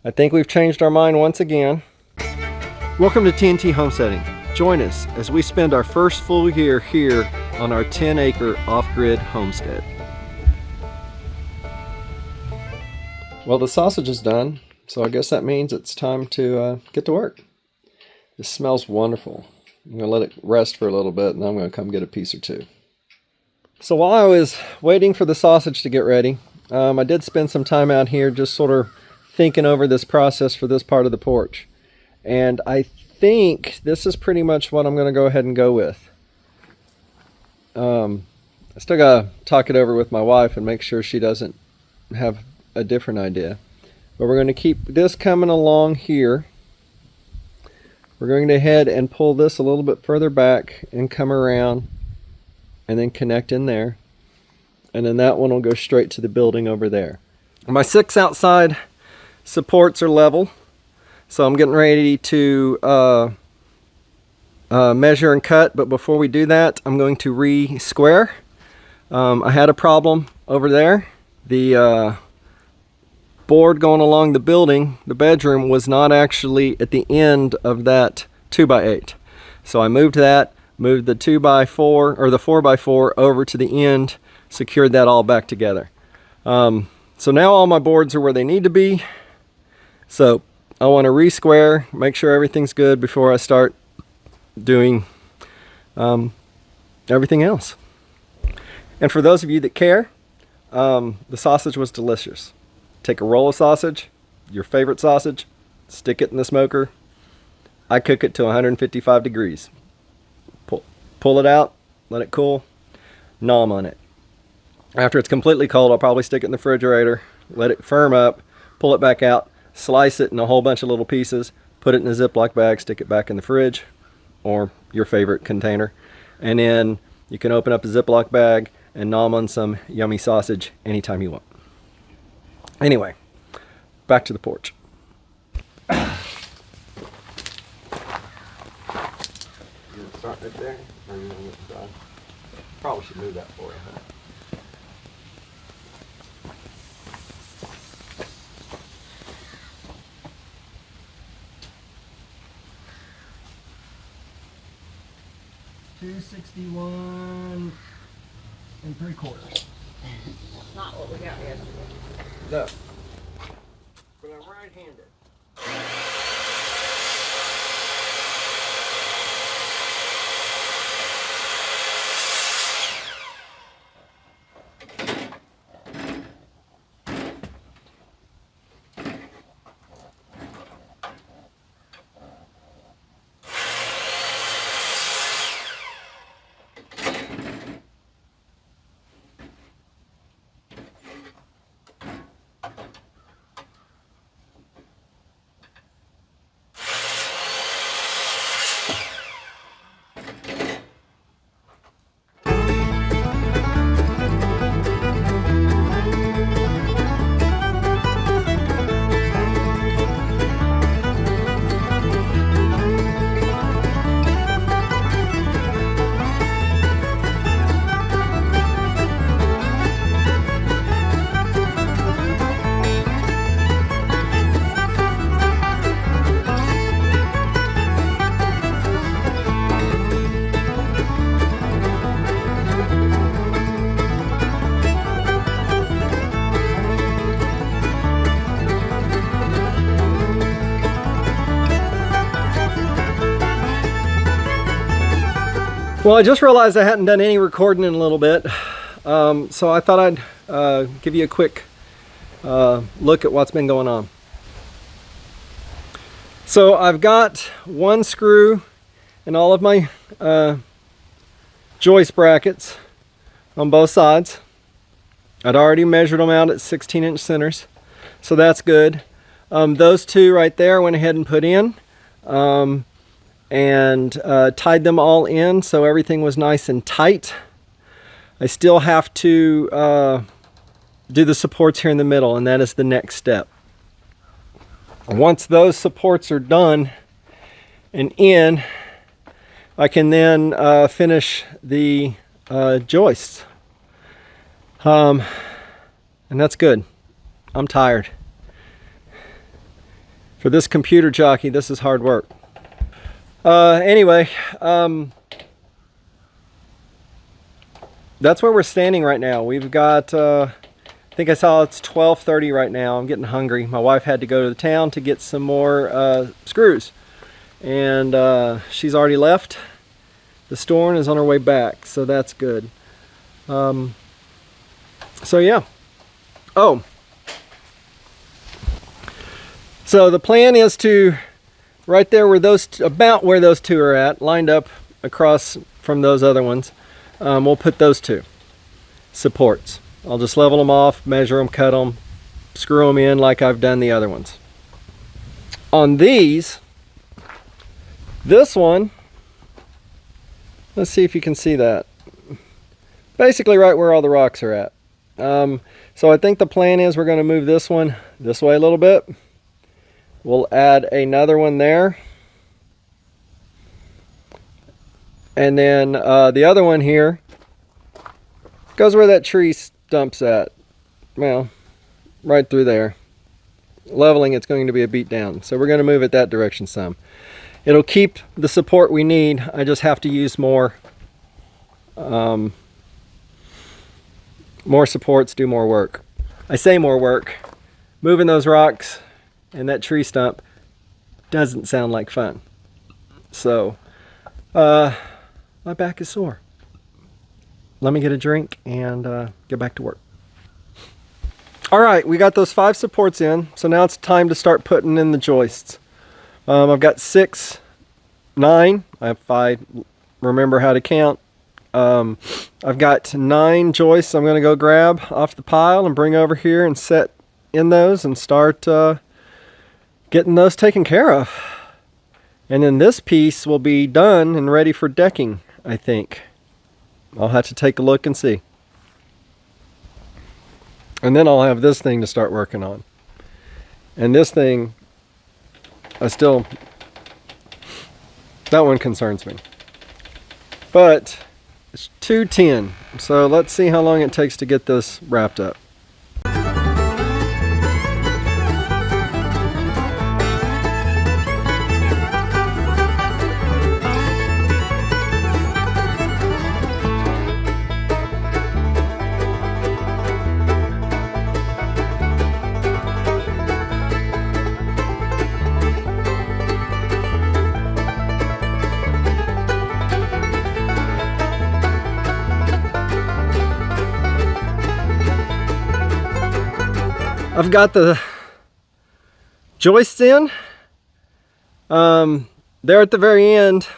I think we've changed our mind once again. Welcome to TNT Homesteading. Join us as we spend our first full year here on our 10-acre off-grid homestead. Well, the sausage is done, so I guess that means it's time to get to work. This smells wonderful. I'm going to let it rest for a little bit, and then I'm going to come get a piece or two. So while I was waiting for the sausage to get ready, I did spend some time out here just sort of thinking over this process for this part of the porch. And I think this is pretty much what I'm going to go ahead and go with. I still got to talk it over with my wife and make sure she doesn't have a different idea. But we're going to keep this coming along here. We're going to head and pull this a little bit further back and come around and then connect in there. And then that one will go straight to the building over there. My 6 outside supports are level. So I'm getting ready to measure and cut, but before we do that, I'm going to re-square. I had a problem over there. The board going along the building, the bedroom, was not actually at the end of that 2x8. So I moved that, moved the 2x4 or the 4x4 over to the end, secured that all back together. So now all my boards are where they need to be. So I want to re-square, make sure everything's good before I start doing everything else. And for those of you that care, the sausage was delicious. Take a roll of sausage, your favorite sausage, stick it in the smoker. I cook it to 155 degrees. Pull it out, let it cool, nom on it. After it's completely cold, I'll probably stick it in the refrigerator, let it firm up, pull it back out, slice it in a whole bunch of little pieces, put it in a Ziploc bag, stick it back in the fridge or your favorite container. And then you can open up a Ziploc bag and nom on some yummy sausage anytime you want. Anyway, back to the porch. You start right there, or you want to dry? Probably should move that for you, huh? $261 3/4. Not what we got yesterday. No. But I'm right-handed. Well, I just realized I hadn't done any recording in a little bit, so I thought I'd give you a quick look at what's been going on. So I've got one screw in all of my joist brackets on both sides. I'd already measured them out at 16-inch centers, so that's good. Those two right there I went ahead and put in. And tied them all in so everything was nice and tight. I still have to do the supports here in the middle, and that is the next step. Once those supports are done and in, I can then finish the joists. And that's good. I'm tired. For this computer jockey, this is hard work. Anyway, that's where we're standing right now. We've got, I think I saw it's 12:30 right now. I'm getting hungry. My wife had to go to the town to get some more screws. And she's already left the store and is on her way back, so that's good. So yeah. Oh, so the plan is to, right there where about where those two are at, lined up across from those other ones, we'll put those two supports. I'll just level them off, measure them, cut them, screw them in like I've done the other ones. On these, this one, let's see if you can see that. Basically right where all the rocks are at. So I think the plan is we're going to move this one this way a little bit. We'll add another one there. And then the other one here goes where that tree stumps at. Well, right through there. Leveling, it's going to be a beat down. So we're going to move it that direction some. It'll keep the support we need. I just have to use more supports, do more work. I say more work. Moving those rocks and that tree stump doesn't sound like fun. So, my back is sore. Let me get a drink and get back to work. All right, we got those 5 supports in. So now it's time to start putting in the joists. I've got 6, 9, if I remember how to count. I've got 9 joists I'm going to go grab off the pile and bring over here and set in those and start getting those taken care of. And then this piece will be done and ready for decking, I think. I'll have to take a look and see. And then I'll have this thing to start working on. And this thing, that one concerns me. But it's 2:10, so let's see how long it takes to get this wrapped up. I've got the joists in. There at the very end,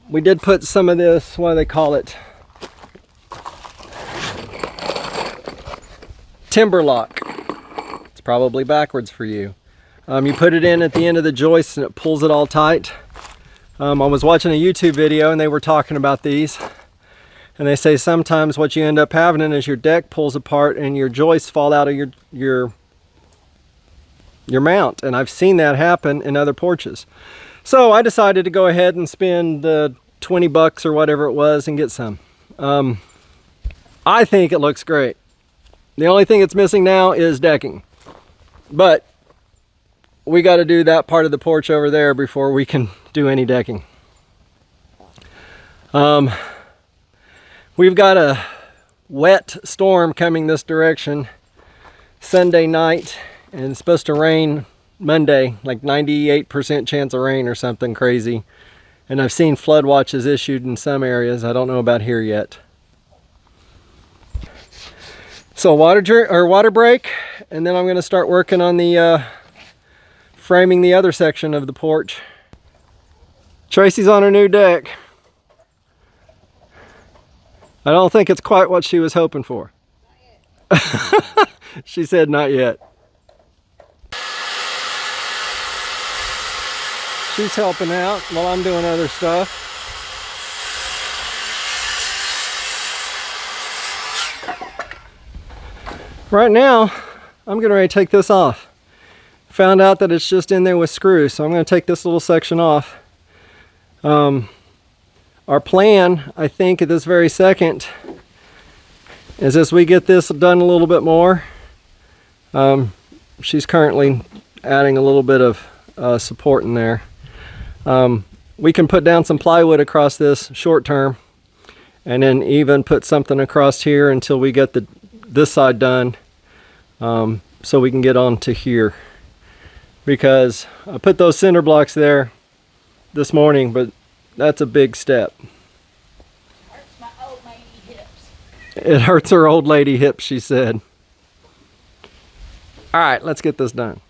we did put some of this, what do they call it? Timber lock. It's probably backwards for you. You put it in at the end of the joist and it pulls it all tight. I was watching a YouTube video and they were talking about these. And they say sometimes what you end up having is your deck pulls apart and your joists fall out of your mount. And I've seen that happen in other porches. So I decided to go ahead and spend the 20 bucks or whatever it was and get some. I think it looks great. The only thing it's missing now is decking. But we got to do that part of the porch over there before we can do any decking. We've got a wet storm coming this direction Sunday night, and it's supposed to rain Monday, like 98% chance of rain or something crazy. And I've seen flood watches issued in some areas. I don't know about here yet. So water break, and then I'm going to start working on the framing the other section of the porch. Tracy's on her new deck. I don't think it's quite what she was hoping for. She said not yet. She's helping out while I'm doing other stuff. Right now, I'm getting ready to take this off. Found out that it's just in there with screws, so I'm going to take this little section off. Our plan, I think, at this very second, is as we get this done a little bit more, she's currently adding a little bit of support in there. We can put down some plywood across this short term, and then even put something across here until we get this side done, so we can get on to here. Because I put those cinder blocks there this morning, but that's a big step. Hurts my old lady hips. It hurts her old lady hips, she said. All right, let's get this done.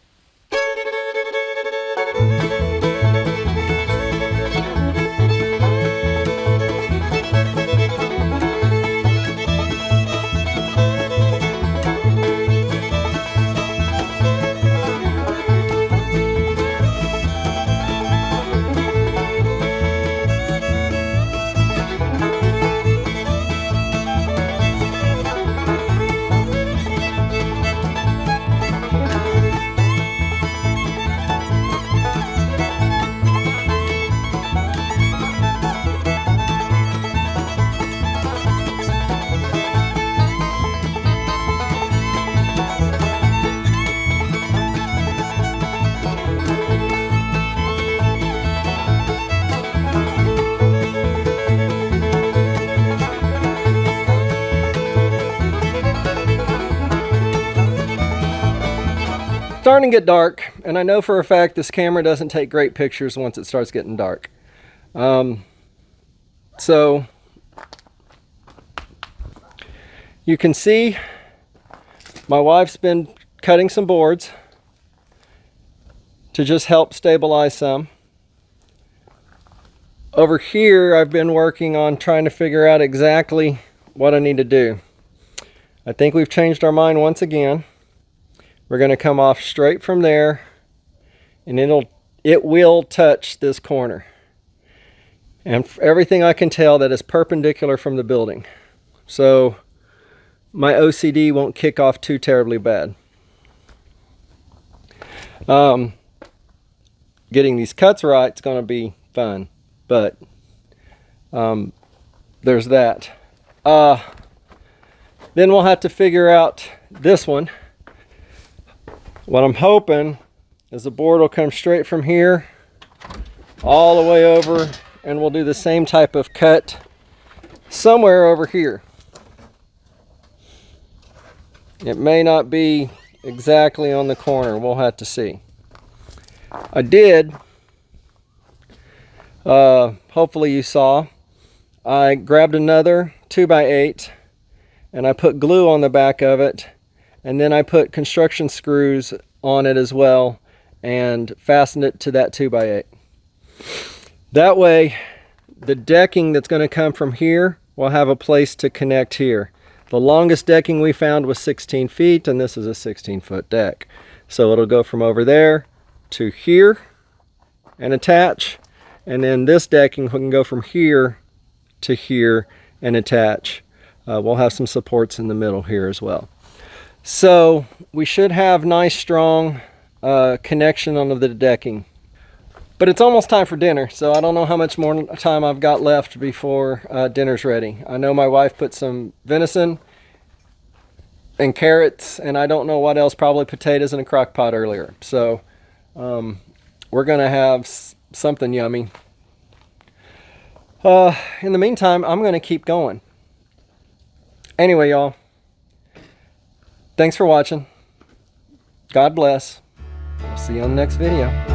Starting to get dark, and I know for a fact this camera doesn't take great pictures once it starts getting dark. So you can see my wife's been cutting some boards to just help stabilize some. Over here I've been working on trying to figure out exactly what I need to do. I think we've changed our mind once again. We're going to come off straight from there, and it will touch this corner. And everything I can tell, that is perpendicular from the building. So my OCD won't kick off too terribly bad. Getting these cuts right is going to be fun, but there's that. Then we'll have to figure out this one. What I'm hoping is the board will come straight from here all the way over, and we'll do the same type of cut somewhere over here. It may not be exactly on the corner. We'll have to see. I did, hopefully you saw, I grabbed another 2x8 and I put glue on the back of it. And then I put construction screws on it as well and fastened it to that 2x8. That way, the decking that's going to come from here will have a place to connect here. The longest decking we found was 16 feet, and this is a 16-foot deck. So it'll go from over there to here and attach. And then this decking can go from here to here and attach. We'll have some supports in the middle here as well. So we should have nice strong connection on the decking. But it's almost time for dinner, so I don't know how much more time I've got left before dinner's ready. I know my wife put some venison and carrots, and I don't know what else, probably potatoes in a crock pot earlier. So we're gonna have something yummy. In the meantime, I'm gonna keep going. Anyway, y'all, thanks for watching. God bless. I'll see you on the next video.